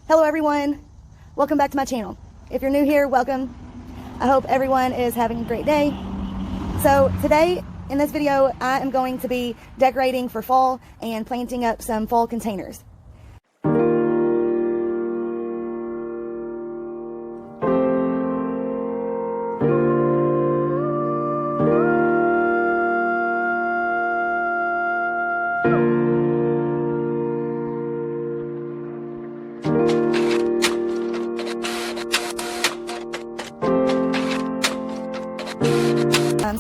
Hello everyone, welcome back to my channel. If you're new here, welcome. I hope everyone is having a great day. So today in this video I am going to be decorating for fall and planting up some fall containers.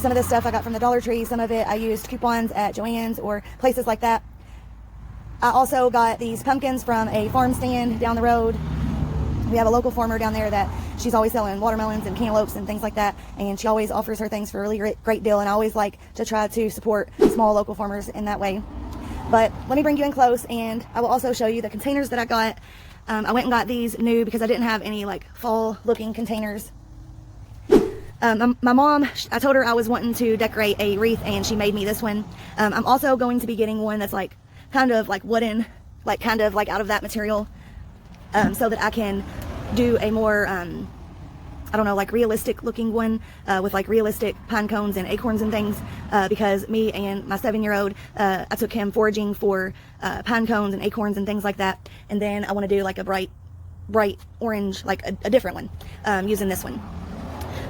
Some of this stuff I got from the Dollar Tree, some of it I used coupons at Joann's or places like that. I also got these pumpkins from a farm stand down the road. We have a local farmer down there that she's always selling watermelons and cantaloupes and things like that, and she always offers her things for a really great deal, and I always like to try to support small local farmers in that way. But let me bring you in close and I will also show you the containers that I got. I went and got these new because I didn't have any like fall looking containers. My mom, I told her I was wanting to decorate a wreath and she made me this one. I'm also going to be getting one that's like kind of like wooden, like kind of like out of that material, so that I can do a more I don't know, like realistic looking one with like realistic pine cones and acorns and things, because me and my 7-year-old, I took him foraging for pine cones and acorns and things like that, and then I want to do like a bright orange, like a different one, using this one.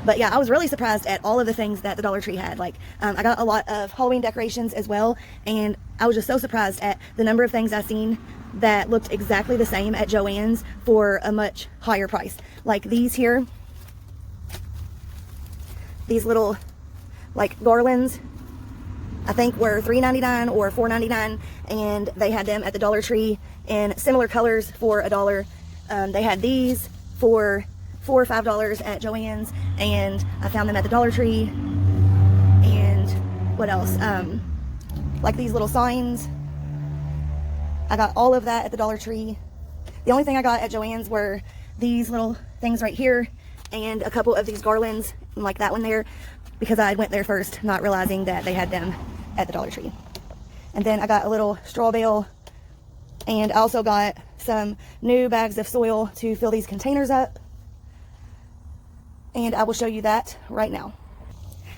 But yeah, I was really surprised at all of the things that the Dollar Tree had. Like, I got a lot of Halloween decorations as well, and I was just so surprised at the number of things I've seen that looked exactly the same at Joann's for a much higher price. Like these here, these little like garlands, I think were $3.99 or $4.99, and they had them at the Dollar Tree in similar colors for $1. They had these for $4 or $5 at Joann's, and I found them at the Dollar Tree. And what else? Like these little signs, I got all of that at the Dollar Tree. The only thing I got at Joann's were these little things right here and a couple of these garlands, like that one there, because I went there first not realizing that they had them at the Dollar Tree. And then I got a little straw bale, and I also got some new bags of soil to fill these containers up. And I will show you that right now.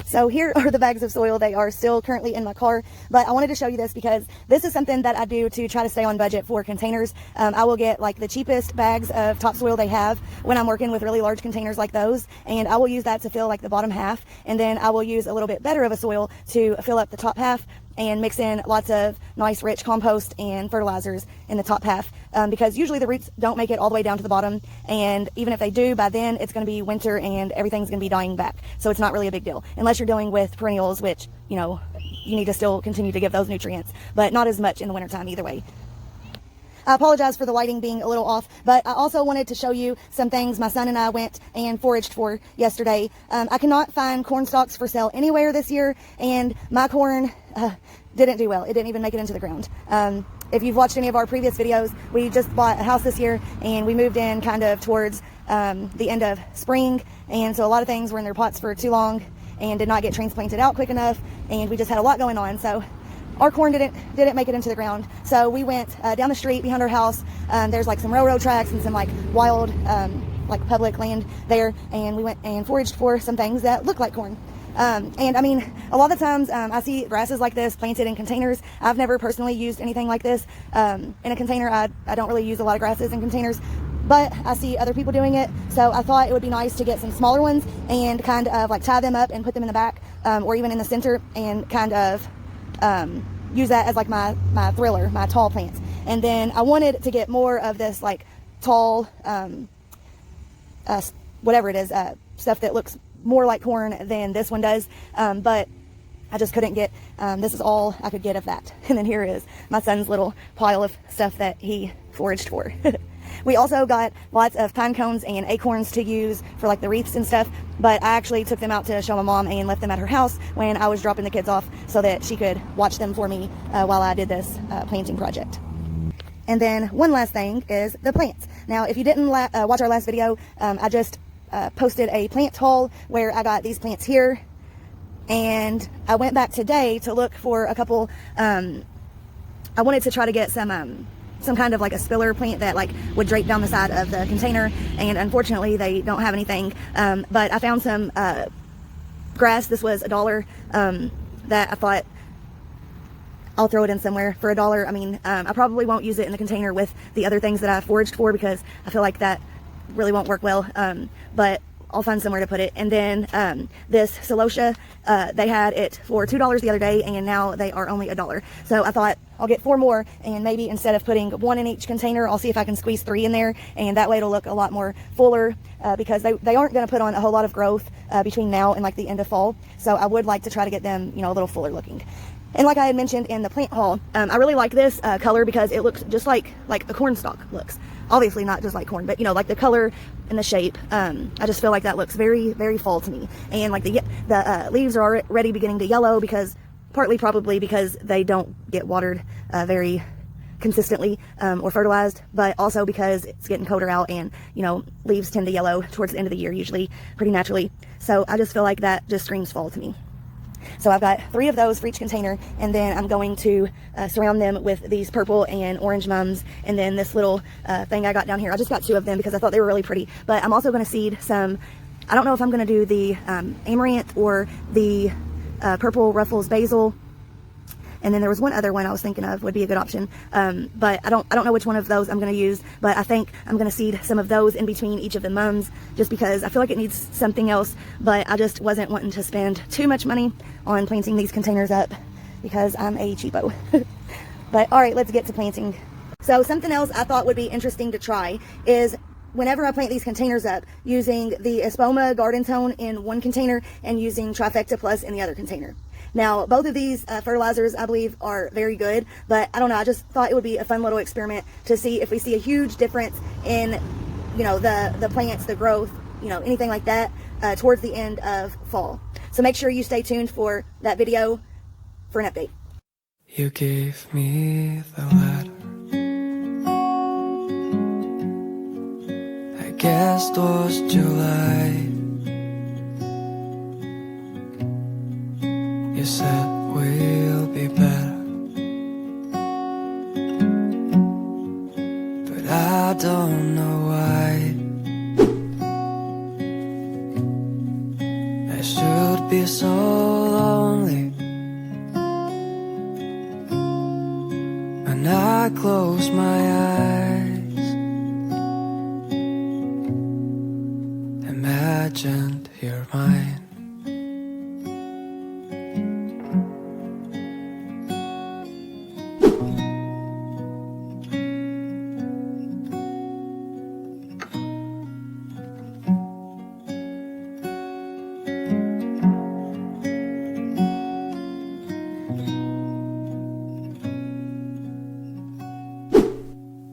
So here are the bags of soil. They are still currently in my car, but I wanted to show you this because this is something that I do to try to stay on budget for containers. I will get like the cheapest bags of topsoil they have when I'm working with really large containers like those, and I will use that to fill like the bottom half, and then I will use a little bit better of a soil to fill up the top half and mix in lots of nice rich compost and fertilizers in the top half, because usually the roots don't make it all the way down to the bottom, and even if they do, by then it's going to be winter and everything's going to be dying back, so it's not really a big deal unless you're dealing with perennials, which, you know, you need to still continue to give those nutrients, but not as much in the wintertime either way. I apologize for the lighting being a little off, but I also wanted to show you some things my son and I went and foraged for yesterday. I cannot find corn stalks for sale anywhere this year, and my corn didn't do well. It didn't even make it into the ground. If you've watched any of our previous videos, we just bought a house this year and we moved in kind of towards the end of spring, and so a lot of things were in their pots for too long and did not get transplanted out quick enough, and we just had a lot going on, so our corn didn't make it into the ground. So we went down the street behind our house. There's like some railroad tracks and some like wild like public land there, and we went and foraged for some things that look like corn. And I mean, a lot of the times I see grasses like this planted in containers. I've never personally used anything like this in a container. I don't really use a lot of grasses in containers, but I see other people doing it, so I thought it would be nice to get some smaller ones and kind of like tie them up and put them in the back, or even in the center, and kind of use that as like my thriller, my tall plants. And then I wanted to get more of this like tall whatever it is, stuff that looks more like corn than this one does, but I just couldn't get, this is all I could get of that. And then here is my son's little pile of stuff that he foraged for. We also got lots of pine cones and acorns to use for like the wreaths and stuff, but I actually took them out to show my mom and left them at her house when I was dropping the kids off so that she could watch them for me while I did this planting project. And then one last thing is the plants. Now, if you didn't watch our last video, I just posted a plant haul where I got these plants here, and I went back today to look for a couple. I wanted to try to get some some kind of like a spiller plant that like would drape down the side of the container, and unfortunately they don't have anything. But I found some grass. This was $1 that I thought I'll throw it in somewhere for $1. I mean, I probably won't use it in the container with the other things that I foraged for, because I feel like that really won't work well, but I'll find somewhere to put it. And then this Celosia, they had it for $2 the other day, and now they are only $1. So I thought I'll get 4 more, and maybe instead of putting 1 in each container, I'll see if I can squeeze 3 in there, and that way it'll look a lot more fuller, because they aren't going to put on a whole lot of growth between now and like the end of fall. So I would like to try to get them, you know, a little fuller looking. And like I had mentioned in the plant haul, I really like this color because it looks just like a corn stalk looks. Obviously not just like corn, but you know, like the color and the shape. I just feel like that looks very, very fall to me. And like the leaves are already beginning to yellow, because partly probably because they don't get watered very consistently or fertilized, but also because it's getting colder out, and you know, leaves tend to yellow towards the end of the year usually pretty naturally. So I just feel like that just screams fall to me. So I've got 3 of those for each container, and then I'm going to surround them with these purple and orange mums, and then this little thing I got down here. I just got 2 of them because I thought they were really pretty, but I'm also going to seed some, I don't know if I'm going to do the amaranth or the purple ruffles basil. And then there was one other one I was thinking of would be a good option, but I don't know which one of those I'm going to use. But I think I'm going to seed some of those in between each of the mums, just because I feel like it needs something else. But I just wasn't wanting to spend too much money on planting these containers up, because I'm a cheapo. But all right, let's get to planting. So something else I thought would be interesting to try is, whenever I plant these containers up, using the Espoma Gardentone in one container and using Trifecta Plus in the other container. Now, both of these fertilizers, I believe, are very good, but I don't know, I just thought it would be a fun little experiment to see if we see a huge difference in, you know, the plants, the growth, you know, anything like that towards the end of fall. So make sure you stay tuned for that video for an update. You gave me the letter, I guess it was July. You said we'll be better, but I don't know why. I should be so lonely when I close my eyes. Imagined you're mine.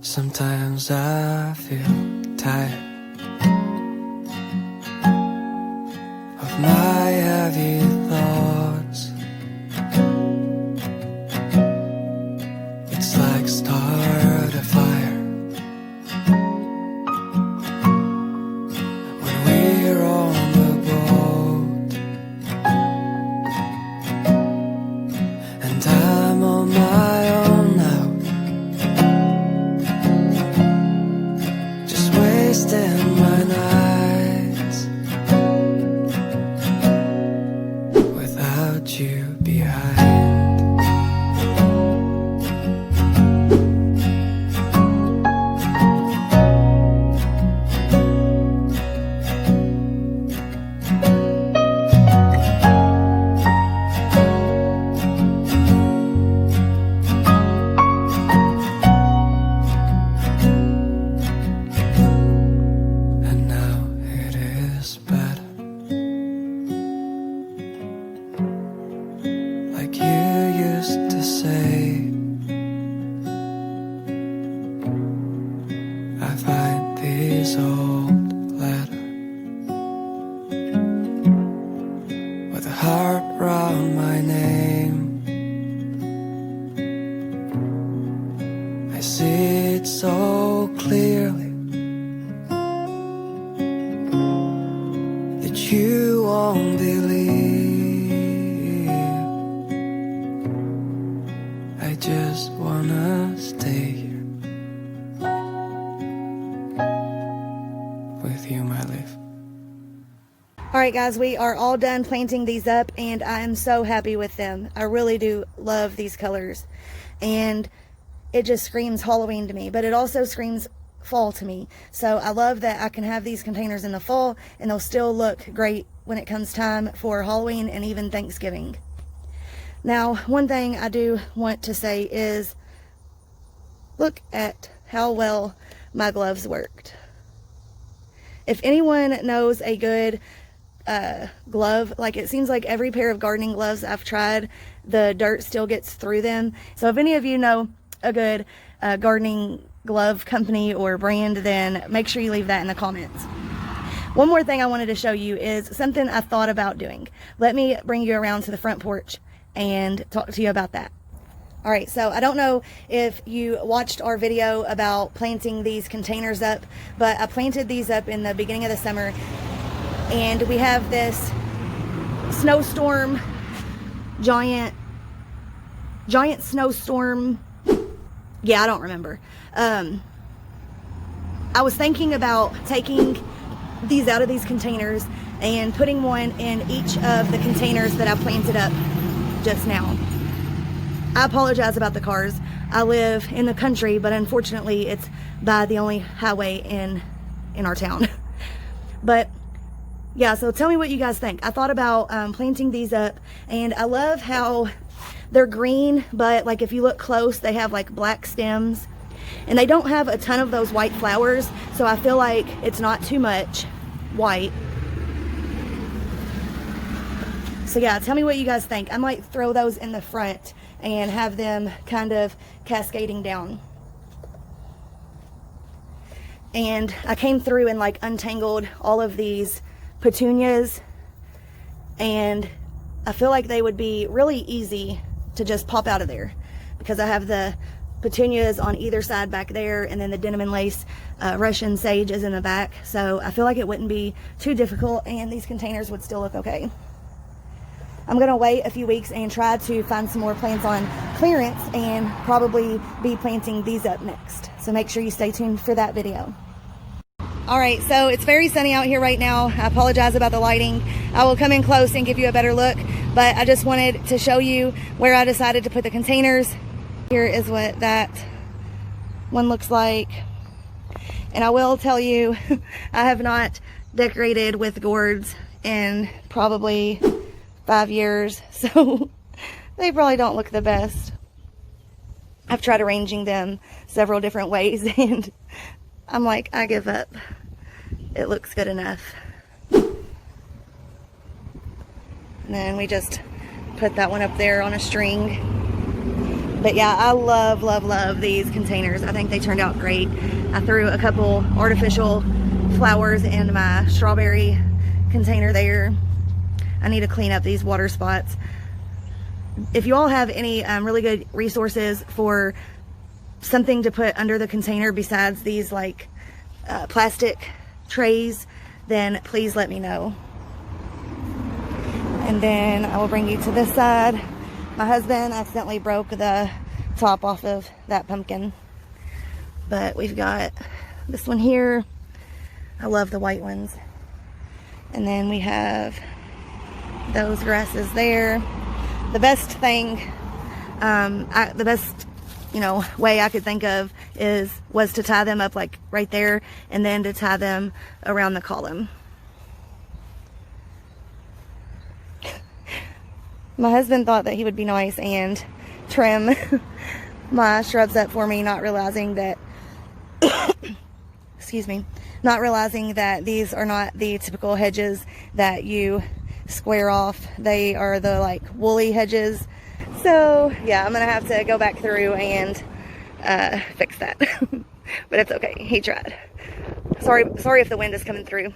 Sometimes I feel tired of my heavy thoughts. It's like start a fire when we're on the boat, and I'm on my own now, wasting my nights without you behind. I find this old letter with a heart round my name. I see it so clearly that you won't believe. I just wanna stay here with you, my leaf. Alright guys, we are all done planting these up and I am so happy with them. I really do love these colors. And it just screams Halloween to me, but it also screams fall to me. So I love that I can have these containers in the fall and they'll still look great when it comes time for Halloween and even Thanksgiving. Now, one thing I do want to say is, look at how well my gloves worked. If anyone knows a good glove, like it seems like every pair of gardening gloves I've tried, the dirt still gets through them. So if any of you know a good gardening glove company or brand, then make sure you leave that in the comments. One more thing I wanted to show you is something I thought about doing. Let me bring you around to the front porch and talk to you about that. Alright, so I don't know if you watched our video about planting these containers up, but I planted these up in the beginning of the summer. And we have this Snowstorm, giant Snowstorm. Yeah, I don't remember. I was thinking about taking these out of these containers and putting one in each of the containers that I planted up just now. I apologize about the cars. I live in the country, but unfortunately it's by the only highway in our town. But yeah, so tell me what you guys think. I thought about planting these up, and I love how they're green, but like if you look close, they have like black stems, and they don't have a ton of those white flowers, so I feel like it's not too much white. So yeah, tell me what you guys think. I might throw those in the front and have them kind of cascading down. And I came through and like untangled all of these petunias, and I feel like they would be really easy to just pop out of there because I have the petunias on either side back there, and then the Denim and Lace Russian sage is in the back, so I feel like it wouldn't be too difficult and these containers would still look okay. I'm gonna wait a few weeks and try to find some more plants on clearance and probably be planting these up next, so make sure you stay tuned for that video. Alright, so it's very sunny out here right now. I apologize about the lighting. I will come in close and give you a better look, but I just wanted to show you where I decided to put the containers. Here is what that one looks like. And I will tell you, I have not decorated with gourds in probably 5 years, so they probably don't look the best. I've tried arranging them several different ways and I'm like, I give up. It looks good enough. And then we just put that one up there on a string. But yeah, I love, love, love these containers. I think they turned out great. I threw a couple artificial flowers in my strawberry container there. I need to clean up these water spots. If you all have any really good resources for something to put under the container besides these like plastic trays, then please let me know. And then I will bring you to this side. My husband accidentally broke the top off of that pumpkin, but we've got this one here. I love the white ones. And then we have those grasses there. The best thing, the best way I could think of was to tie them up like right there, and then to tie them around the column. My husband thought that he would be nice and trim my shrubs up for me, not realizing that excuse me, not realizing that these are not the typical hedges that you square off. They are the like woolly hedges. So yeah, I'm gonna have to go back through and fix that. But it's okay, he tried. Sorry if the wind is coming through.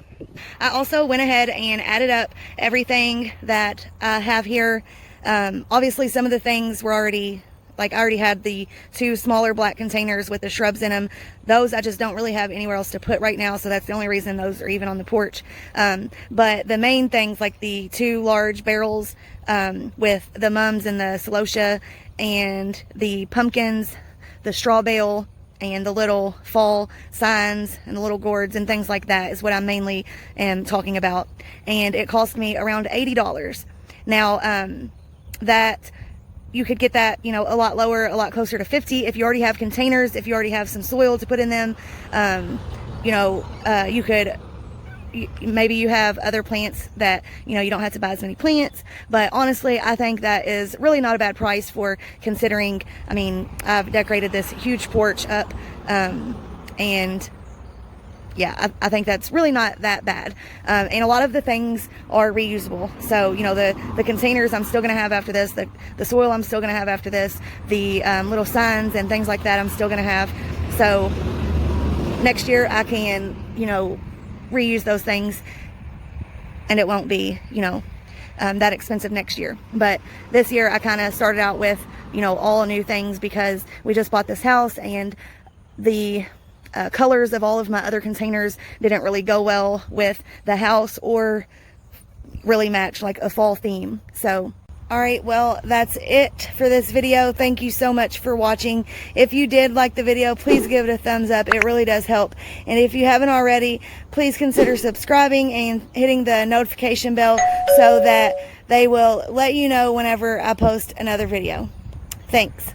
I also went ahead and added up everything that I have here. Obviously some of the things were already, like I already had the 2 smaller black containers with the shrubs in them. Those I just don't really have anywhere else to put right now, so that's the only reason those are even on the porch. But the main things, like the 2 large barrels with the mums and the celosia, and the pumpkins, the straw bale, and the little fall signs and the little gourds and things like that is what I mainly am talking about. And it cost me around $80. Now, that you could get that, you know, a lot lower, a lot closer to 50 if you already have containers, if you already have some soil to put in them. You know, you could, maybe you have other plants that, you know, you don't have to buy as many plants. But honestly, I think that is really not a bad price for considering. I mean, I've decorated this huge porch up, and yeah, I think that's really not that bad. And a lot of the things are reusable. So, you know, the containers I'm still going to have after this, the soil I'm still going to have after this, the little signs and things like that I'm still going to have. So next year I can, you know, reuse those things, and it won't be, you know, that expensive next year. But this year I kind of started out with, you know, all new things because we just bought this house, and the colors of all of my other containers didn't really go well with the house or really match like a fall theme. So all right, well, that's it for this video. Thank you so much for watching. If you did like the video, please give it a thumbs up. It really does help. And if you haven't already, please consider subscribing and hitting the notification bell so that they will let you know whenever I post another video. Thanks.